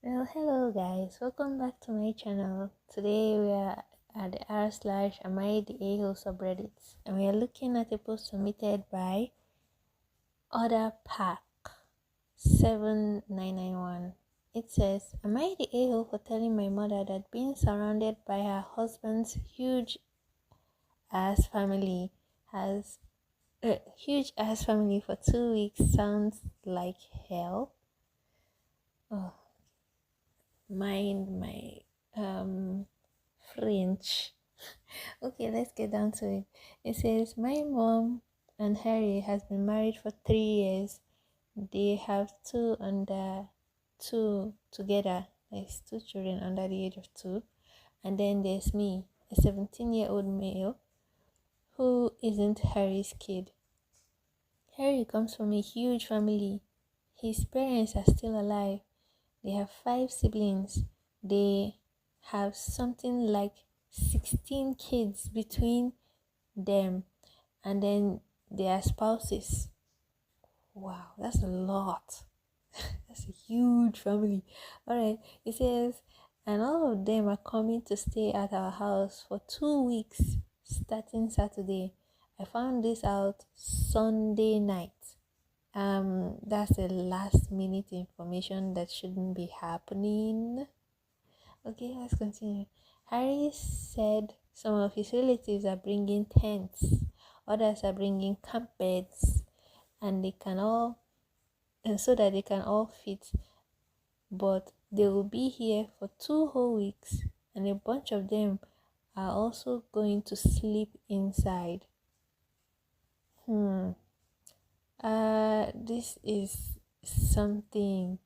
Well, hello guys, welcome back to my channel. Today we are at the r/am I the AITA Subreddit, and we are looking at a post submitted by Other Pack 7991. It says, "Am I the a-hole for telling my mother that being surrounded by her husband's ass family has huge ass family for 2 weeks sounds like hell?" Oh, mind my French. Okay, let's get down to it. It says, "My mom and Harry has been married for 3 years. They have two together. There's two children under the age of 2. And then there's me, a 17-year-old male who isn't Harry's kid. Harry comes from a huge family. His parents are still alive. They have 5 siblings. They have something like 16 kids between them, and then their spouses. Wow, that's a lot. That's a huge family. All right, it says, and all of them are coming to stay at our house for 2 weeks starting Saturday. I found this out Sunday night. That's a last minute information that shouldn't be happening. Okay, let's continue. Harry said some of his relatives are bringing tents, others are bringing camp beds, and so that they can all fit. But they will be here for 2 whole weeks, and a bunch of them are also going to sleep inside. This is something.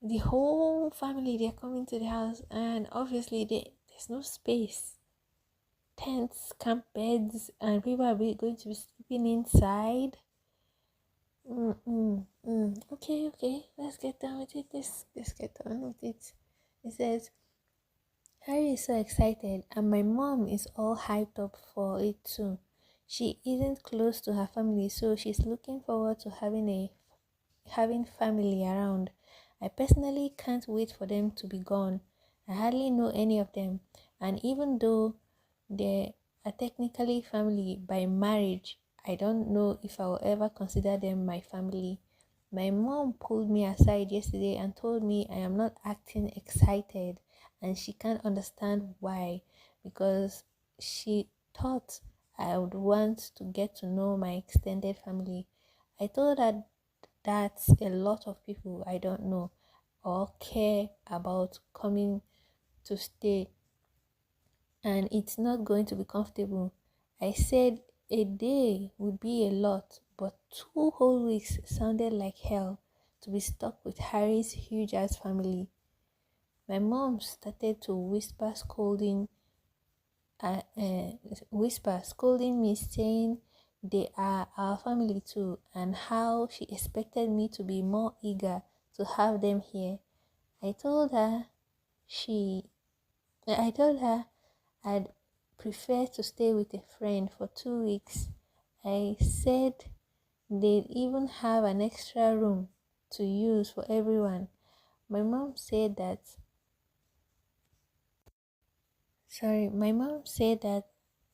The whole family, they're coming to the house, and obviously there's no space. Tents, camp beds, and people are going to be sleeping inside. Okay, let's get down with it. Let's get on with it. It says, "Harry is so excited, and my mom is all hyped up for it too. She isn't close to her family, so she's looking forward to having family around. I personally can't wait for them to be gone. I hardly know any of them, and even though they are technically family by marriage, I don't know if I will ever consider them my family. My mom pulled me aside yesterday and told me I am not acting excited, and she can't understand why, because she thought I would want to get to know my extended family. I told her that's a lot of people I don't know or care about coming to stay, and it's not going to be comfortable. I said a day would be a lot, but 2 whole weeks sounded like hell to be stuck with Harry's huge ass family." My mom started to uh, uh, whisper, scolding me, saying they are our family too, and how she expected me to be more eager to have them here. I told her she I told her I'd prefer to stay with a friend for 2 weeks. I said they'd even have an extra room to use for everyone. My mom said that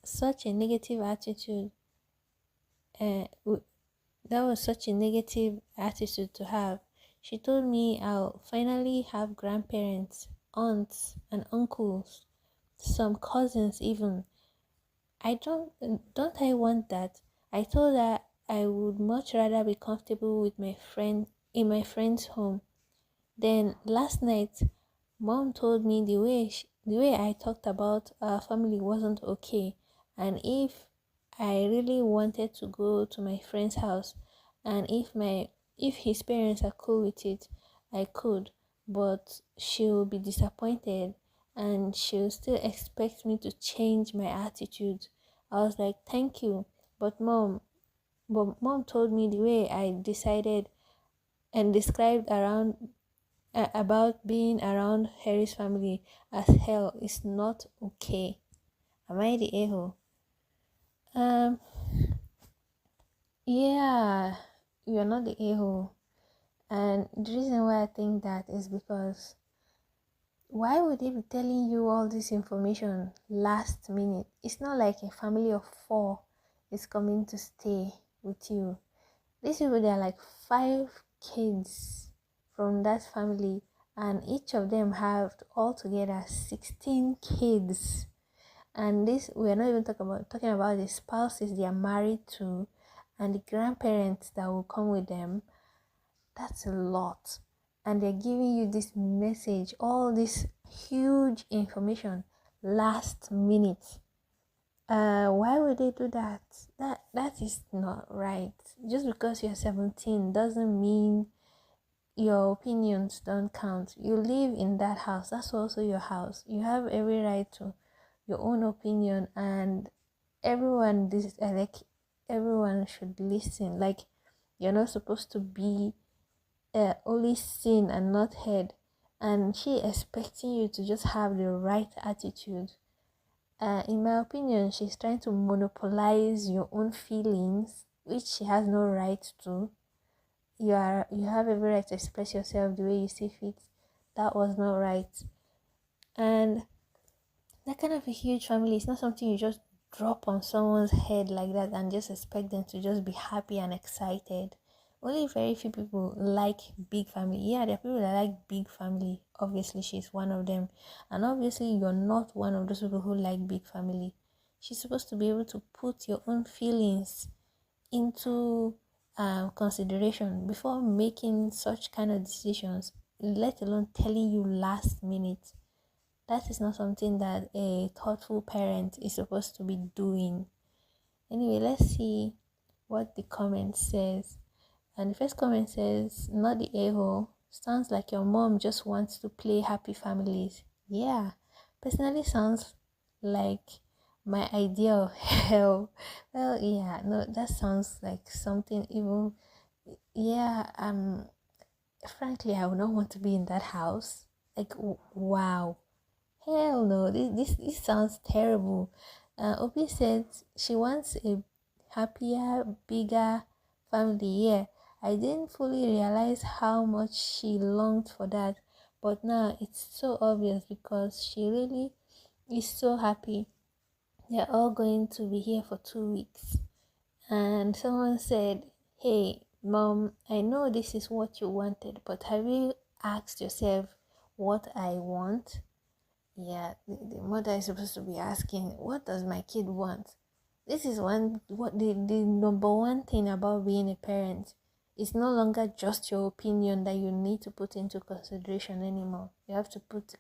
such a negative attitude uh, w- that was such a negative attitude to have. She told me I'll finally have grandparents, aunts and uncles, some cousins even. Don't I want that? I told her I would much rather be comfortable with my friend in my friend's home. Then last night, mom told me the way I talked about our family wasn't okay, and if I really wanted to go to my friend's house, and if his parents are cool with it, I could, but she'll be disappointed, and she'll still expect me to change my attitude. I was like, thank you, but mom told me the way I decided and described about being around Harry's family as hell is not okay. Am I the a-hole? Um, yeah, you're not the a-hole. And the reason why I think that is because why would they be telling you all this information last minute? It's not like a family of 4 is coming to stay with you. These people, they are like 5 kids from that family, and each of them have altogether 16 kids. And this, we are not even talking about the spouses they are married to and the grandparents that will come with them. That's a lot. And they're giving you this message, all this huge information last minute. Why would they do that? That is not right. Just because you're 17 doesn't mean your opinions don't count. You live in that house. That's also your house. You have every right to your own opinion, and everyone should listen. Like, you're not supposed to be only seen and not heard. And she expecting you to just have the right attitude. In my opinion, she's trying to monopolize your own feelings, which she has no right to. You have every right to express yourself the way you see fit. That was not right. And that kind of a huge family is not something you just drop on someone's head like that and just expect them to just be happy and excited. Only very few people like big family. Yeah, there are people that like big family. Obviously, she's one of them. And obviously, you're not one of those people who like big family. She's supposed to be able to put your own feelings into consideration before making such kind of decisions, let alone telling you last minute. That is not something that a thoughtful parent is supposed to be doing. Anyway, let's see what the comment says. And the first comment says, not the a-hole. Sounds like your mom just wants to play happy families. Yeah, personally sounds like my idea of hell. Well, yeah, no, that sounds like something even, yeah, frankly, I would not want to be in that house. Like, wow. Hell no, this sounds terrible. Obi said she wants a happier, bigger family. Yeah, I didn't fully realize how much she longed for that, but now it's so obvious because she really is so happy. They're all going to be here for 2 weeks. And someone said, hey, mom, I know this is what you wanted, but have you asked yourself what I want? Yeah, the mother is supposed to be asking, what does my kid want? This is the number one thing about being a parent. It's no longer just your opinion that you need to put into consideration anymore. You have to put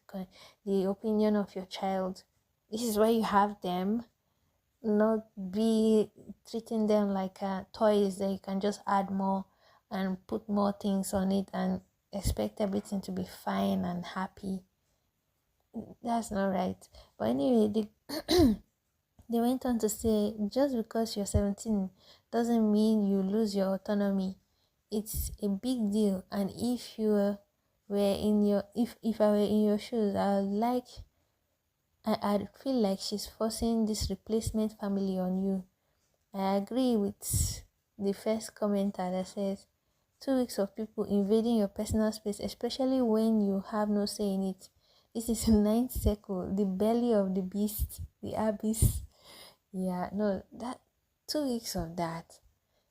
the opinion of your child. This is why you have them, not be treating them like toys that you can just add more and put more things on it and expect everything to be fine and happy. That's not right. But anyway, they went on to say, just because you're 17 doesn't mean you lose your autonomy. It's a big deal, and if you were in your if I were in your shoes, I'd feel like she's forcing this replacement family on you. I agree with the first commenter that says 2 weeks of people invading your personal space, especially when you have no say in it. This is ninth circle, the belly of the beast, the abyss. Yeah, no, that 2 weeks of that.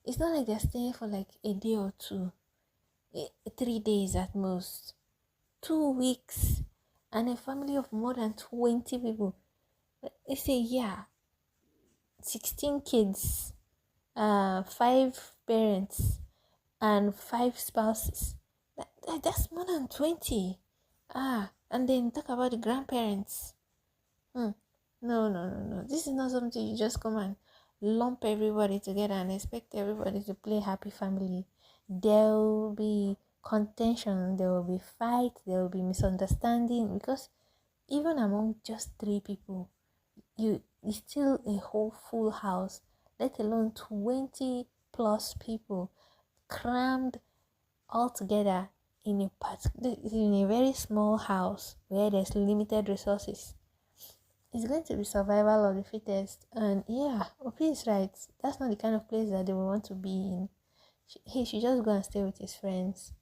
It's not like they're staying for like a day or two, 3 days at most. 2 weeks, and a family of more than 20 people. They say, yeah, 16 kids, 5 parents, and 5 spouses. That's more than 20. And then talk about the grandparents. No, no, no, no. This is not something you just come and lump everybody together and expect everybody to play happy family. There will be contention, there will be fight, there will be misunderstanding, because even among just 3 people, it's still a whole full house, let alone 20 plus people crammed all together in a very small house where there's limited resources. It's going to be survival of the fittest. And yeah, Opi is right. That's not the kind of place that they will want to be in. He should just go and stay with his friends.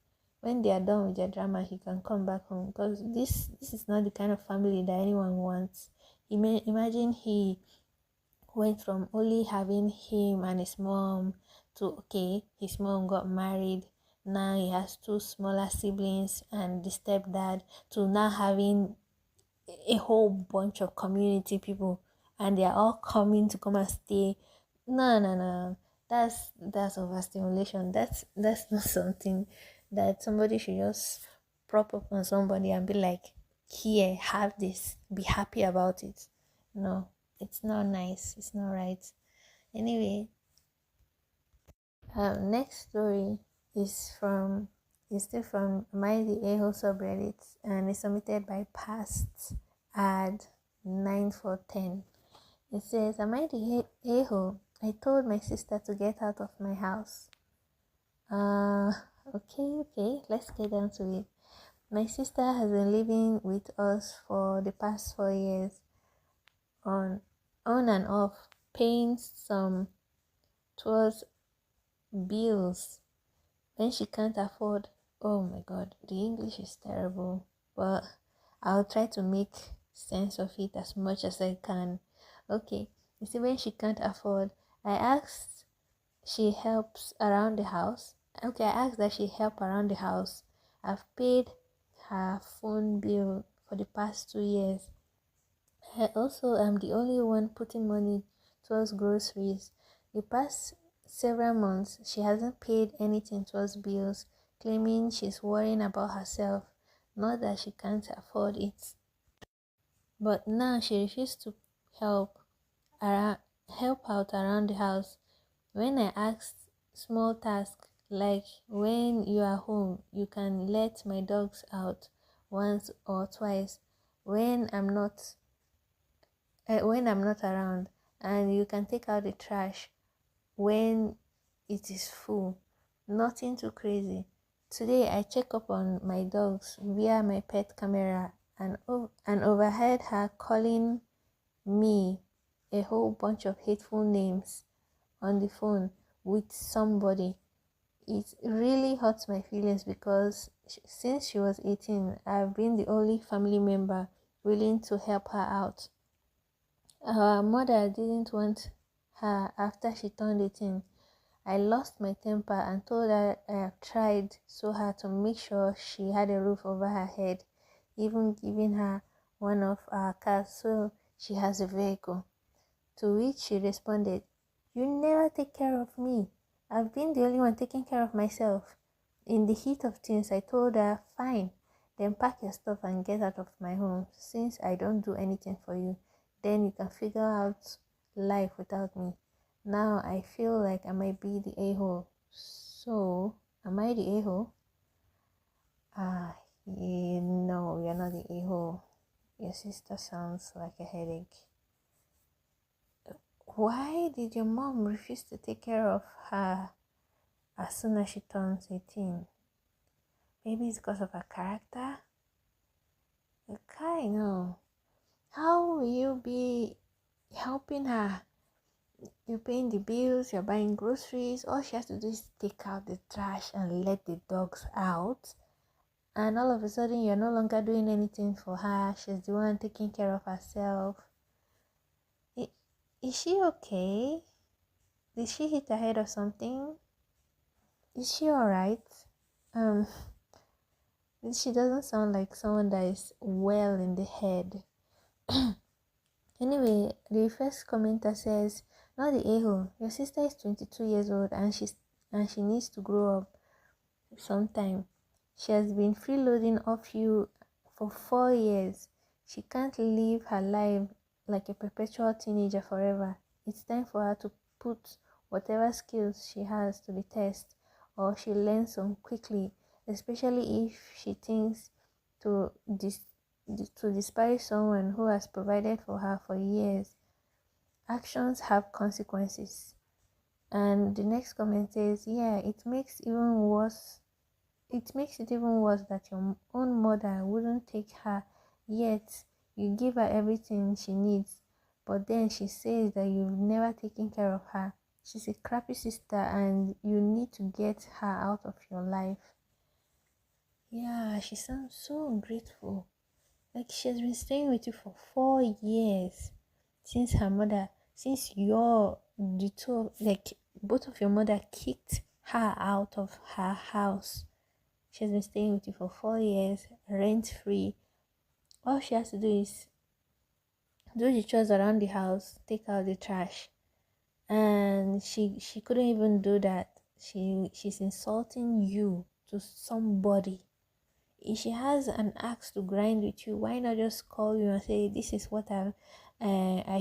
when they are done with their drama, he can come back home, because this is not the kind of family that anyone wants. Imagine he went from only having him and his mom to, okay, his mom got married, now he has two smaller siblings and the stepdad, to now having a whole bunch of community people, and they are all coming to come and stay. No, no, no, that's overstimulation. That's not something that somebody should just prop up on somebody and be like, here, have this, be happy about it. No, it's not nice, it's not right. Anyway, next story is still from AITA Subreddit, and it's submitted by past ad 9410. It says, "Am I the a-hole? I told my sister to get out of my house." Uh, okay, let's get down to it. My sister has been living with us for the past 4 years, on and off, paying some towards bills when she can't afford. Oh my god, the English is terrible, but I'll try to make sense of it as much as I can. Okay, you see, when she can't afford, I asked she helps around the house. Okay, I asked that she help around the house. I've paid her phone bill for the past 2 years. I also am the only one putting money towards groceries. The past several months, she hasn't paid anything towards bills, claiming she's worrying about herself, not that she can't afford it. But now she refused to help around, help out around the house. When I asked small tasks like, when you are home, you can let my dogs out once or twice when I'm not around, and you can take out the trash when it is full. Nothing too crazy. Today I check up on my dogs via my pet camera, and overheard her calling me a whole bunch of hateful names on the phone with somebody. It really hurts my feelings because since she was 18, I've been the only family member willing to help her out. Her mother didn't want her after she turned 18. I lost my temper and told her I have tried so hard to make sure she had a roof over her head, even giving her one of our cars so she has a vehicle. To which she responded, "You never take care of me. I've been the only one taking care of myself." In the heat of things, I told her, "Fine, then pack your stuff and get out of my home, since I don't do anything for you. Then you can figure out life without me." Now I feel like I might be the a-hole. So, am I the a-hole? No, you're not the a-hole. Your sister sounds like a headache. Why did your mom refuse to take care of her as soon as she turns 18? Maybe it's because of her character? Okay, no. How will you be helping her? You're paying the bills, you're buying groceries. All she has to do is take out the trash and let the dogs out. And all of a sudden, you're no longer doing anything for her. She's the one taking care of herself. Is she okay? Did she hit her head or something? Is she alright? She doesn't sound like someone that is well in the head. Anyway, the first commenter says, "Not the a-hole. Your sister is 22 years old and she needs to grow up sometime. She has been freeloading off you for 4 years. She can't live her life like a perpetual teenager forever. It's time for her to put whatever skills she has to the test, or she learns some quickly, especially if she thinks to despise someone who has provided for her for years. Actions have consequences." And the next comment says, "Yeah, it makes it even worse that your own mother wouldn't take her, yet you give her everything she needs, but then she says that you've never taken care of her. She's a crappy sister and you need to get her out of your life." Yeah, she sounds so ungrateful. Like she has been staying with you for 4 years since her mother, since the two, like both of your mother kicked her out of her house. She has been staying with you for 4 years, rent free. All she has to do is do the chores around the house, take out the trash, and she couldn't even do that. She's insulting you to somebody. If she has an axe to grind with you, why not just call you and say, "This is what I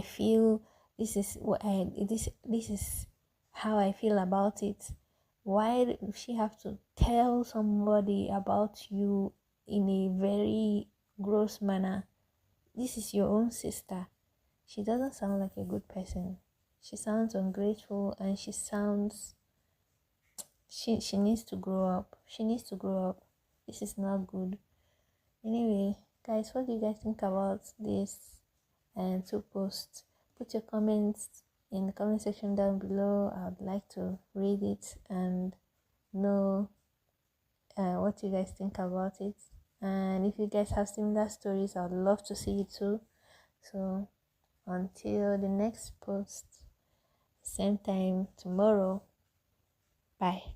feel. This is what this is how I feel about it." Why does she have to tell somebody about you in a very gross manner? This is your own sister. She doesn't sound like a good person. She sounds ungrateful, and she needs to grow up. She needs to grow up. This is not good. Anyway, guys, what do you guys think about this and two posts? Put your comments in the comment section down below. I would like to read it and know what you guys think about it. And if you guys have similar stories, I'd love to see it too. So until the next post, same time tomorrow. Bye.